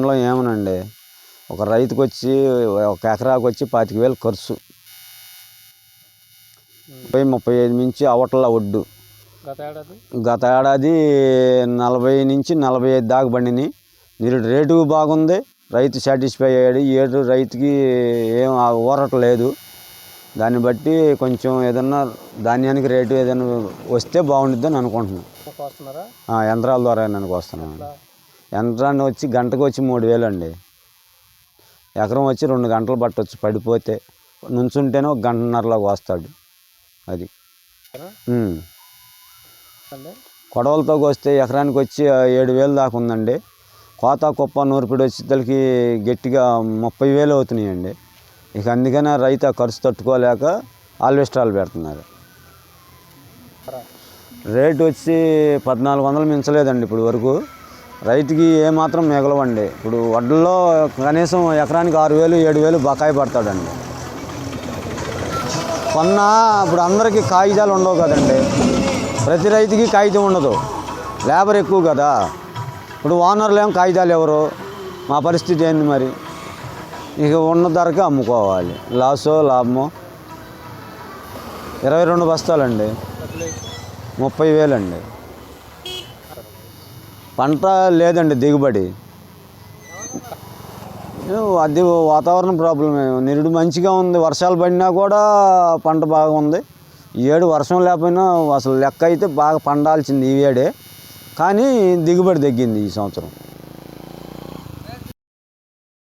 మండలం ఏమనండి, ఒక రైతుకు వచ్చి ఒక ఎకరాకు వచ్చి 25,000 ఖర్చు, 35 మించి అవట్ల ఒడ్డు. గత ఏడాది 40 నుంచి 45 దాకా బండిని. రేటు బాగుంది, రైతు సాటిస్ఫై అయ్యాడు. ఏడు రైతుకి ఏం ఊరట్లేదు. దాన్ని బట్టి కొంచెం ఏదన్నా ధాన్యానికి రేటు ఏదైనా వస్తే బాగుంటుందని అనుకుంటున్నాను. యంత్రాల ద్వారా నేను వస్తున్నాను. యంత్రాన్ని వచ్చి గంటకు వచ్చి 3,000 అండి. ఎకరం వచ్చి 2 గంటలు పట్టవచ్చు పడిపోతే. నుంచుంటేనే 1 గంటన్నరలోకి వస్తాడు. అది కొడవలతో వస్తే ఎకరానికి వచ్చి 7,000 దాకా ఉందండి. కోత కుప్ప నూర్పిడి వచ్చేసరికి గట్టిగా 30,000 అవుతున్నాయండి. ఇక అందుకనే రైతు ఆ ఖర్చు తట్టుకోలేక ఆల్వెస్ట్రాలు పెడుతున్నారు. రేటు వచ్చి 1,400 మించలేదండి ఇప్పుడు వరకు. రైతుకి ఏమాత్రం మిగలవండి. ఇప్పుడు వడ్లలో కనీసం ఎకరానికి 6,000 7,000 బకాయి పడతాడండి. ఇప్పుడు అందరికీ కాగితాలు ఉండవు కదండి, ప్రతి రైతుకి కాగితం ఉండదు, లేబర్ ఎక్కువ కదా. ఇప్పుడు ఓనర్లు ఏం కాగితాలు ఎవరు, మా పరిస్థితి ఏంది మరి? ఇక ఉన్న ధరకే అమ్ముకోవాలి. లాసో లాభమో. 22 బస్తాలండి, 30,000 అండి. పంట లేదండి, దిగుబడి. అది వాతావరణం ప్రాబ్లమే. నిరుడు మంచిగా ఉంది, వర్షాలు పడినా కూడా పంట బాగుంది. ఈ ఏడు వర్షం లేకపోయినా అసలు లెక్క అయితే బాగా పండాల్సింది ఈ ఏడే, కానీ దిగుబడి తగ్గింది ఈ సంవత్సరం.